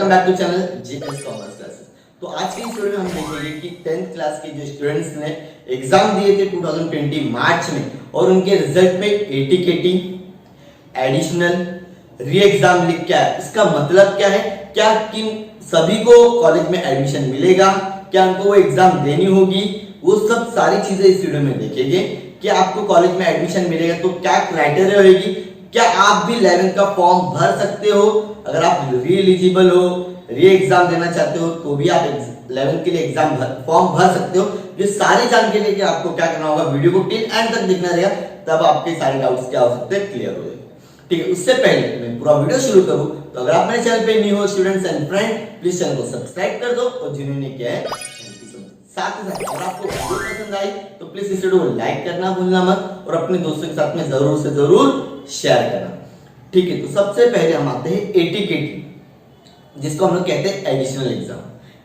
Welcome back to channel Jitesh commerce classes. तो आज की इस वीडियो में हम देखेंगे कि 10th क्लास के जो स्टूडेंट्स ने एग्जाम दिए थे 2020 मार्च में और उनके रिजल्ट में ATKT एडिशनल री एग्जाम लिख क्या है, इसका मतलब क्या है, क्या किन सभी को कॉलेज में एडमिशन मिलेगा, क्या उनको वो एग्जाम देनी होगी, वो सब सारी चीजें इस वीडियो में देखेंगे। कि आपको कॉलेज में एडमिशन मिलेगा तो क्या क्राइटेरिया होगी, क्या आप भी 11th का फॉर्म भर सकते हो, अगर आप री एलिजिबल हो, री एग्जाम देना चाहते हो तो भी आप 11th के लिए एग्जाम फॉर्म भर सकते हो। ये सारी जानकारी के आपको क्या करना होगा, वीडियो को टिल एंड तक देखना रहेगा, तब आपके सारे डाउट्स क्या हो सकते हैं क्लियर हो जाएंगे। ठीक है, उससे पहले मैं पूरा वीडियो शुरू करूं तो अगर आप मेरे चैनल पे न्यू हो students and friend, please channel को सब्सक्राइब कर दो और जिन्होंने किया है साथ ही साथ अगर आपको वीडियो पसंद आई तो प्लीज इस वीडियो को लाइक करना भूलना मत और अपने दोस्तों के साथ में जरूर से जरूर शेयर करना। ठीक है, तो सबसे पहले हम आते हैं ATKT, जिसको हम लोग कहते हैं एडिशनल एग्जाम।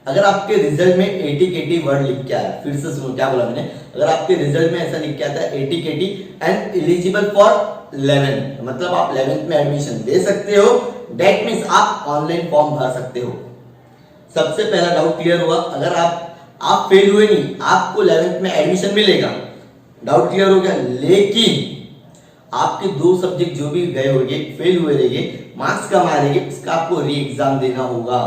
अगर आपके रिजल्ट में ATKT वर्ड लिख के आया, फिर से सुनो क्या बोला मैंने, अगर आपके रिजल्ट में ऐसा लिख के आता है ATKT and eligible for 11th, मतलब आप 11th में एडमिशन ले सकते हो, दैट मींस आप ऑनलाइन फॉर्म भर सकते हो। सबसे पहला डाउट क्लियर हुआ, अगर आप फेल हुए नहीं, आपको 11th में एडमिशन मिलेगा, डाउट क्लियर हो गया। लेकिन आपके 2 सब्जेक्ट जो भी गए होंगे, फेल हुए रहेंगे, मार्क्स कम आ रहेंगे, उसका आपको री एग्जाम देना होगा।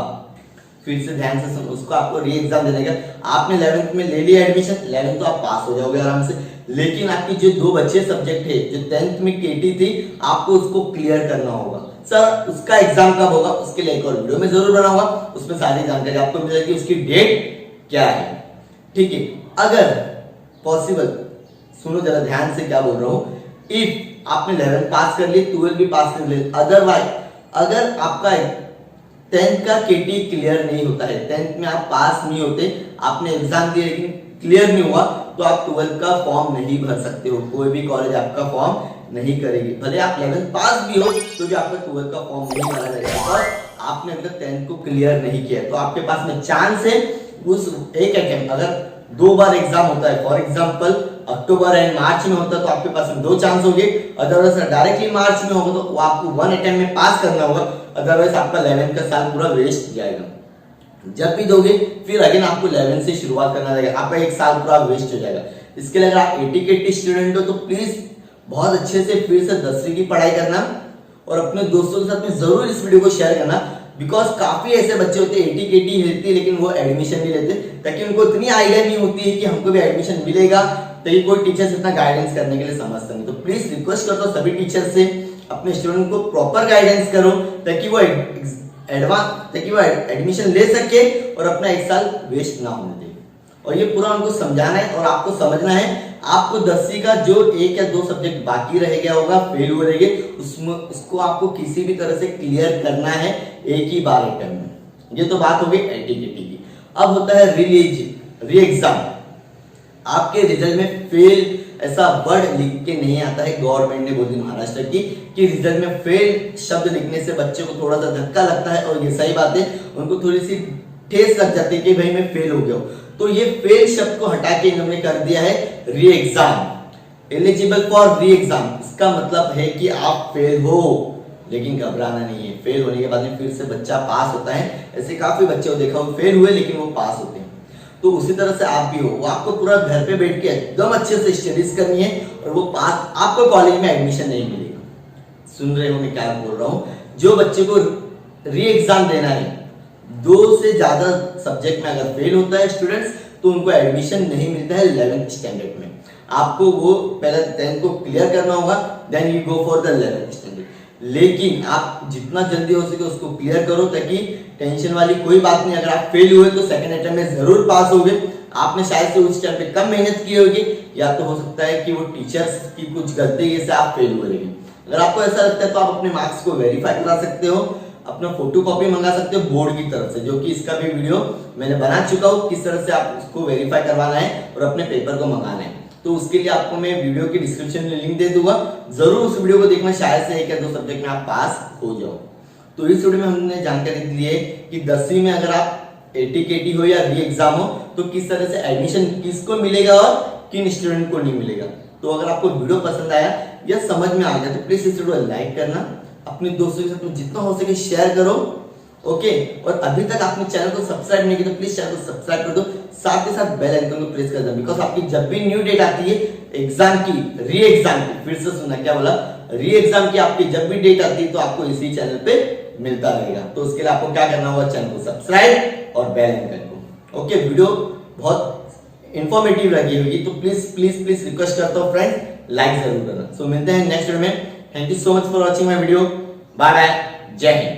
फिर से ध्यान से सुनो, उसको आपको री एग्जाम देने का। आपने 11th में ले लिया एडमिशन, 11th तो आप पास हो जाओगे आराम से, लेकिन आपकी जो 2 बचे सब्जेक्ट है, जो 10th में KT थी, आपको उसको क्लियर करना होगा। सर उसका एग्जाम कब होगा, उसके लिए एक और वीडियो में जरूर बनाऊंगा, उसमें सारी जानकारी आपको मिल जाएगी, उसकी डेट क्या है। ठीक है, अगर पॉसिबल, सुनो जरा ध्यान से क्या बोल रहा हूं, इफ आपने 11th पास कर ली, 12th भी पास कर ली, अदरवाइज अगर आपका 10th का KT क्लियर नहीं होता है, 10th में आप पास नहीं होते, आपने एग्जाम दिया लेकिन क्लियर नहीं हुआ, तो आप 12th का फॉर्म नहीं भर सकते हो, कोई भी कॉलेज आपका फॉर्म नहीं करेगी। भले आप 11th पास भी हो तो भी आपका 12th का फॉर्म नहीं भरा जाएगा और आपने अभी तक 10th को क्लियर नहीं किया। तो आपके पास में चांस है उस एक अटेम्प्ट, अगर 2 बार एग्जाम होता है, फॉर एग्जांपल अक्टूबर एंड मार्च में होता है तो आपके पास में 2 चांस होंगे, अदरवाइज डायरेक्टली मार्च में होगा तो आपको 1 अटेम्प्ट में पास करना होगा, अदरवाइज आपका 11th का साल पूरा वेस्ट जाएगा। जब भी दोगे फिर अगेन आपको 11th से शुरुआत करना रहेगा, आपका 1 साल पूरा वेस्ट हो जाएगा। इसके लिए अगर आप ATKT स्टूडेंट हो तो प्लीज बहुत अच्छे से फिर से 10वीं की पढ़ाई करना और अपने दोस्तों के साथ में जरूर इस वीडियो को शेयर करना, बिकॉज काफी ऐसे बच्चे होते हैं ATKT लेते लेकिन वो एडमिशन नहीं लेते, ताकि उनको इतनी आइडिया नहीं होती है कि हमको भी एडमिशन मिलेगा, ताकि कोई टीचर्स इतना गाइडेंस करने के लिए समझता नहीं। तो प्लीज रिक्वेस्ट करता हूं सभी टीचर से, अपने स्टूडेंट को प्रॉपर गाइडेंस करो ताकि वो एडमिशन ले सके और अपना 1 साल वेस्ट ना होने दे। और ये पूरा उनको समझाना है और आपको समझना है, आपको 10वीं का जो 1 या 2 सब्जेक्ट बाकी रह गया होगा, फेल हुए रहेंगे, उसमें उसको आपको किसी भी तरह से क्लियर करना है एक ही बार अटेम्प्ट में। ये तो बात हो गई ATKT की। अब होता है री एग्जाम। आपके रिजल्ट में फेल ऐसा वर्ड लिख के नहीं आता है, गवर्नमेंट ने बोल दी महाराष्ट्र की कि रिजल्ट में फेल शब्द लिखने से बच्चे को थोड़ा सा धक्का लगता है, और ये सही बात है, उनको थोड़ी सी ठेस लग जाती है कि भाई मैं फेल हो गया हूं। तो ये फेल शब्द को हटा के इन्होंने कर दिया है री एग्जाम, एलिजिबल फॉर री एग्जाम। इसका मतलब है कि आप फेल हो, लेकिन घबराना नहीं है, फेल होने के बाद में फिर से बच्चा पास होता है। ऐसे काफी बच्चे को देखा हो फेल हुए लेकिन वो पास होते हैं, तो उसी तरह से आप भी हो। वो आपको पूरा घर पे बैठ के एकदम अच्छे से स्टडीज करनी है और वो पास, आपको कॉलेज में एडमिशन नहीं मिलेगा। सुन रहे हो मैं क्या बोल रहा हूं, जो बच्चे को री एग्जाम देना है, 2 से ज्यादा सब्जेक्ट में अगर फेल होता है स्टूडेंट्स, तो उनको एडमिशन नहीं मिलता है 11th स्टैंडर्ड में। आपको वो पहले 10th को क्लियर करना होगा, then you go for the 11th standard. लेकिन आप जितना जल्दी हो सके उसको क्लियर करो, ताकि टेंशन वाली कोई बात नहीं। अगर आप फेल हुए तो सेकंड अटेम्प्ट में जरूर पास होगे। आपने शायद से उस टाइम पे कम मेहनत की होगी, या तो हो सकता है कि वो टीचर्स की कुछ गलती से आप फेल हुए रहेंगे। अगर आपको ऐसा लगता है तो आप अपने मार्क्स को वेरीफाई करा सकते हो, अपना फोटोकॉपी मंगा सकते हो बोर्ड की तरफ से, जो कि इसका भी वीडियो मैंने बना चुका हूं, किस तरह से आप उसको वेरीफाई करवाना है और अपने पेपर को मंगाना है। तो उसके लिए आपको मैं वीडियो के डिस्क्रिप्शन में लिंक दे दूंगा, जरूर उस वीडियो को देखना, शायद से 1 या 2 सब्जेक्ट में आप पास हो जाओ। तो इस वीडियो में हमने जानकारी दी है कि 10वीं में अगर आप ATKT हो या री एग्जाम हो तो किस तरह से एडमिशन किसको मिलेगा और किन स्टूडेंट को नहीं मिलेगा। तो अगर आपको वीडियो पसंद आया या समझ में आ गया तो प्लीज इस वीडियो को लाइक करना, अपने दोस्तों के साथ जितना हो सके शेयर करो ओके, और अभी तक आपने चैनल को सब्सक्राइब नहीं किया तो प्लीज चैनल को सब्सक्राइब कर दो, साथ के साथ बेल आइकन को प्रेस कर दो, बिकॉज आपकी जब भी न्यू डेट आती है एग्जाम की, री एग्जाम की, फिर से सुना क्या बोला, री एग्जाम की आपकी जब भी डेट आती है तो आपको इसी चैनल पे मिलता रहेगा। तो उसके लिए आपको क्या करना होगा, चैनल को सब्सक्राइब और बेल आइकन को। ओके, वीडियो बहुत इंफॉर्मेटिव लगी होगी तो प्लीज प्लीज प्लीज रिक्वेस्ट करता हूँ फ्रेंड्स, लाइक जरूर करना। सो मिलते हैं नेक्स्ट वीडियो में। Thank you so much for watching my video. Bye bye, जय हिंद।